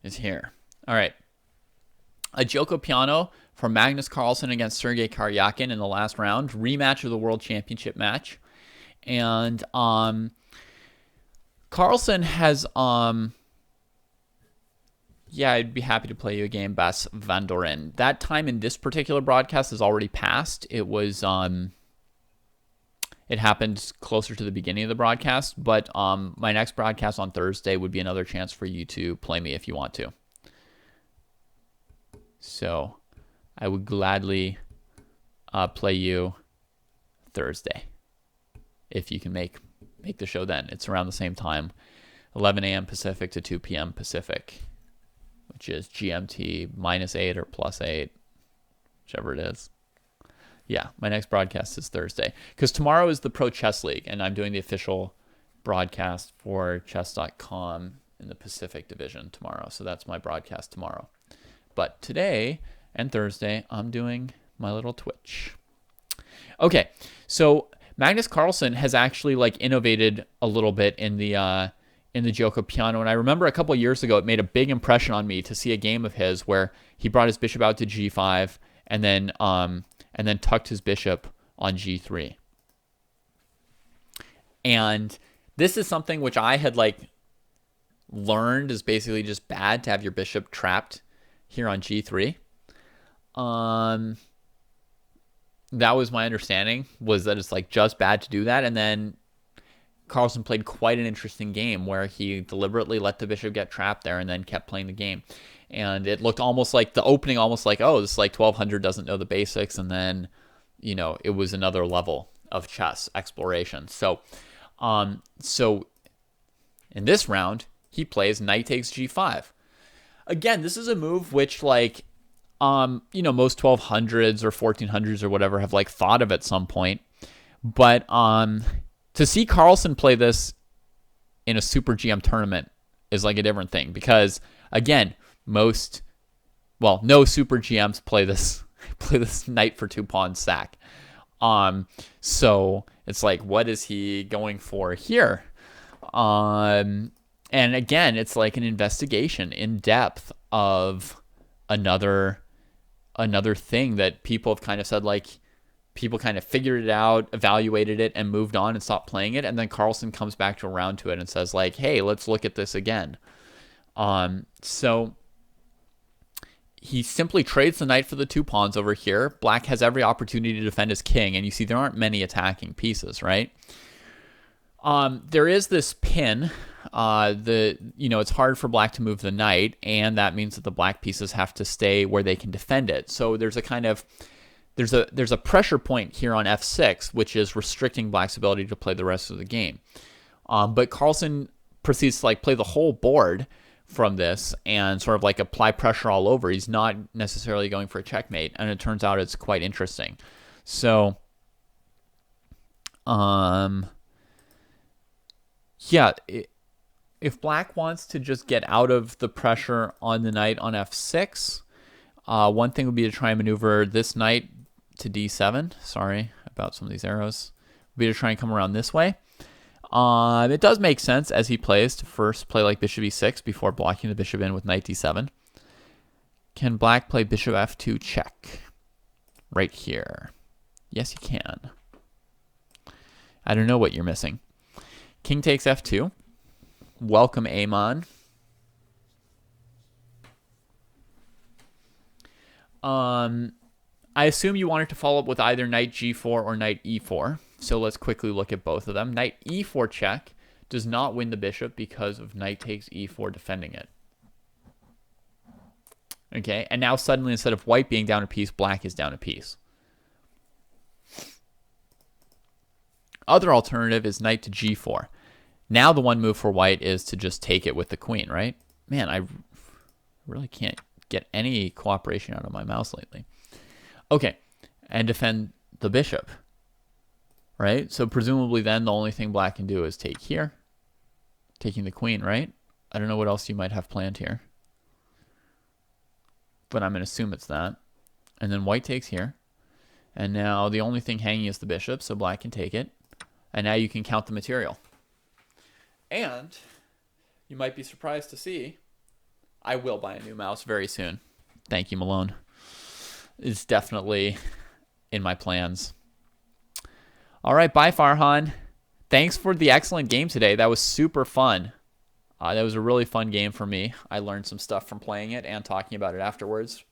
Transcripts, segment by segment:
is here. All right. A Giucco Piano from Magnus Carlsen against Sergey Karjakin in the last round. Rematch of the World Championship match. And Carlsen has yeah, I'd be happy to play you a game, Bas Van Doren. That time in this particular broadcast has already passed. It was it happened closer to the beginning of the broadcast, but my next broadcast on Thursday would be another chance for you to play me if you want to. So I would gladly play you Thursday if you can make the show then. It's around the same time, 11 a.m. Pacific to 2 p.m. Pacific, which is GMT -8 or +8, whichever it is. Yeah, my next broadcast is Thursday. Because tomorrow is the Pro Chess League, and I'm doing the official broadcast for chess.com in the Pacific Division tomorrow. So that's my broadcast tomorrow. But today and Thursday, I'm doing my little Twitch. Okay, so Magnus Carlsen has actually like innovated a little bit in the Giucco Piano, and I remember a couple of years ago it made a big impression on me to see a game of his where he brought his bishop out to g5 and then tucked his bishop on g3. And this is something which I had like learned is basically just bad to have your bishop trapped here on g3. That was my understanding, was that it's like just bad to do that. And then Carlsen played quite an interesting game where he deliberately let the bishop get trapped there and then kept playing the game. And it looked almost like the opening, almost like, oh, this is like 1200 doesn't know the basics. And then, you know, it was another level of chess exploration. So in this round, he plays knight takes g5. Again, this is a move which like, you know, most 1200s or 1400s or whatever have like thought of at some point. But to see Carlsen play this in a Super GM tournament is like a different thing because, again, no Super GMs play this knight for 2 pawn sack. So it's like, what is he going for here? And again, it's like an investigation in depth of another thing that people have kind of said, like, people kind of figured it out, evaluated it, and moved on and stopped playing it. And then Carlsen comes back around to it and says, like, hey, let's look at this again. So he simply trades the knight for the 2 pawns over here. Black has every opportunity to defend his king, and you see there aren't many attacking pieces, right? There is this pin. It's hard for black to move the knight, and that means that the black pieces have to stay where they can defend it. So there's a pressure point here on f6, which is restricting black's ability to play the rest of the game. But Carlsen proceeds to like play the whole board from this and sort of like apply pressure all over. He's not necessarily going for a checkmate, and it turns out it's quite interesting. So, yeah, if black wants to just get out of the pressure on the knight on f6, one thing would be to try and maneuver this knight to d7. Sorry about some of these arrows. Would be to try and come around this way. It does make sense as he plays to first play like bishop e6 before blocking the bishop in with knight d7. Can black play bishop f2 check right here? Yes, he can. I don't know what you're missing. King takes f2. Welcome, Amon. I assume you wanted to follow up with either knight g4 or knight e4. So let's quickly look at both of them. Knight e4 check does not win the bishop because of knight takes e4 defending it. Okay, and now suddenly instead of white being down a piece, black is down a piece. Other alternative is knight to g4. Now the one move for white is to just take it with the queen, right? Man, I really can't get any cooperation out of my mouse lately. Okay, and defend the bishop, right? So presumably then the only thing black can do is take here, taking the queen, right? I don't know what else you might have planned here, but I'm going to assume it's that. And then white takes here, and now the only thing hanging is the bishop, so black can take it, and now you can count the material. And you might be surprised to see I will buy a new mouse very soon. Thank you, Malone. It's definitely in my plans. All right, bye, Farhan. Thanks for the excellent game today. That was super fun. That was a really fun game for me. I learned some stuff from playing it and talking about it afterwards.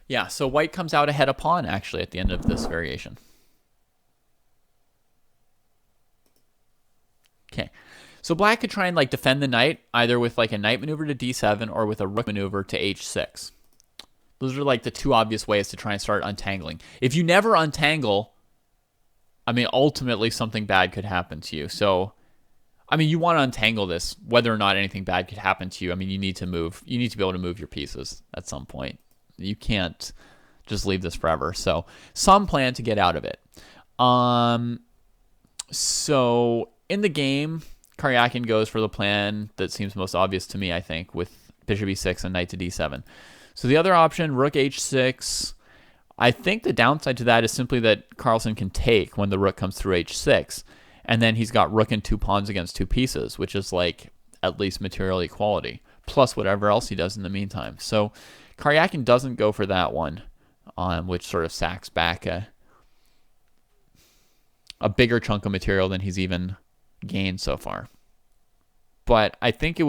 Yeah, so white comes out ahead of pawn, actually, at the end of this variation. Okay, so black could try and like defend the knight, either with like a knight maneuver to d7 or with a rook maneuver to h6. Those are like the two obvious ways to try and start untangling. If you never untangle, I mean, ultimately something bad could happen to you. So, I mean, you want to untangle this, whether or not anything bad could happen to you. I mean, you need to move. You need to be able to move your pieces at some point. You can't just leave this forever. So, some plan to get out of it. So, in the game, Karjakin goes for the plan that seems most obvious to me, I think, with bishop e6 and knight to d7. So the other option, rook h6, I think the downside to that is simply that Carlsen can take when the rook comes through h6, and then he's got rook and two pawns against two pieces, which is like at least material equality, plus whatever else he does in the meantime. So Karjakin doesn't go for that one, which sort of sacks back a bigger chunk of material than he's even gained so far. But I think it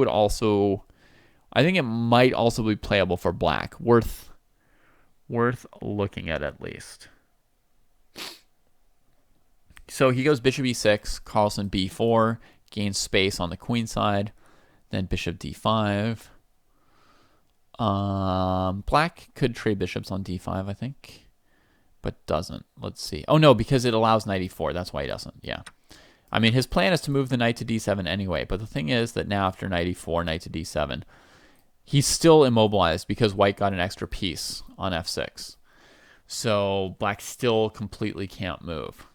might also be playable for black. Worth looking at least. So he goes bishop e6, Carlsen b4, gains space on the queen side, then bishop d5. Black could trade bishops on d5, I think, but doesn't. Let's see. Oh no, because it allows knight e4. That's why he doesn't. Yeah. I mean, his plan is to move the knight to d7 anyway, but the thing is that now after knight e4, knight to d7, he's still immobilized because white got an extra piece on f6. So black still completely can't move.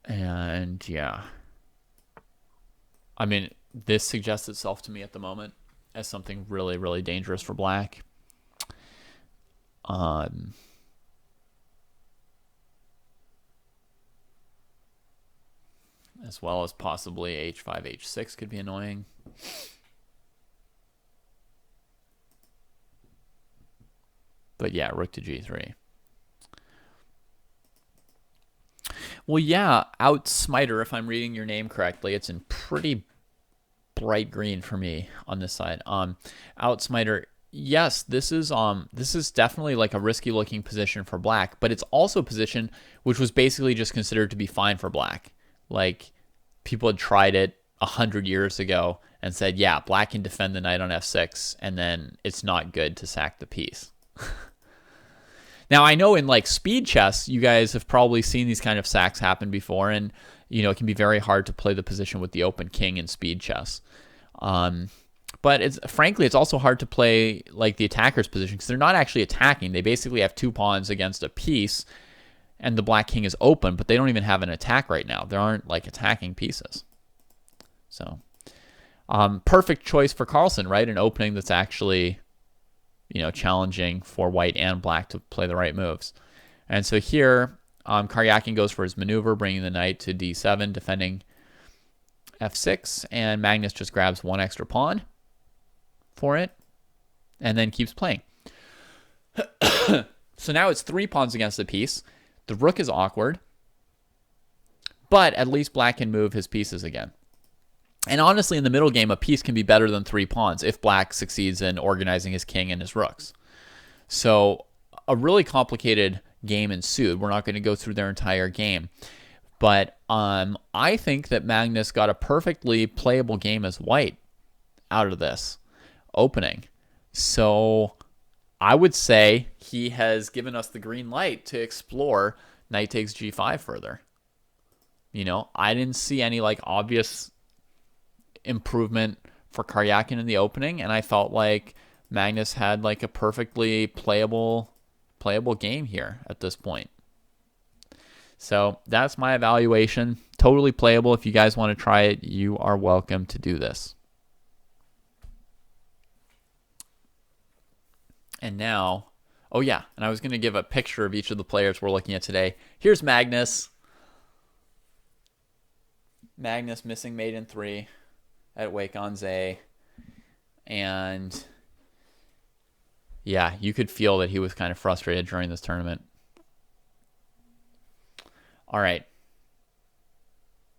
And yeah. I mean, this suggests itself to me at the moment as something really, really dangerous for black. As well as possibly h5, h6 could be annoying. But yeah, rook to g3. Well, yeah, Outsmiter, if I'm reading your name correctly, it's in pretty bright green for me on this side. Outsmiter, yes, this is definitely like a risky looking position for black, but it's also a position which was basically just considered to be fine for black. Like, people had tried it 100 years ago and said, yeah, black can defend the knight on f6, and then it's not good to sack the piece. Now, I know in like speed chess, you guys have probably seen these kind of sacks happen before, and you know it can be very hard to play the position with the open king in speed chess. But frankly, it's also hard to play like the attacker's position because they're not actually attacking. They basically have two pawns against a piece, and the black king is open, but they don't even have an attack right now. There aren't like attacking pieces. So, perfect choice for Carlsen, right? An opening that's actually, you know, challenging for white and black to play the right moves. And so here, Karjakin goes for his maneuver, bringing the knight to d7, defending f6, and Magnus just grabs one extra pawn for it, and then keeps playing. So now it's 3 pawns against the piece. The rook is awkward, but at least black can move his pieces again. And honestly, in the middle game, a piece can be better than 3 pawns if black succeeds in organizing his king and his rooks. So a really complicated game ensued. We're not going to go through their entire game. But I think that Magnus got a perfectly playable game as white out of this opening. So I would say he has given us the green light to explore knight takes g5 further. You know, I didn't see any like obvious improvement for Karjakin in the opening, and I felt like Magnus had like a perfectly playable game here at this point. So that's my evaluation. Totally playable. If you guys want to try it, you are welcome to do this. And now, oh yeah, and I was going to give a picture of each of the players we're looking at today. Here's Magnus. Magnus missing maiden 3 at Wake on Zay. And yeah, you could feel that he was kind of frustrated during this tournament. All right.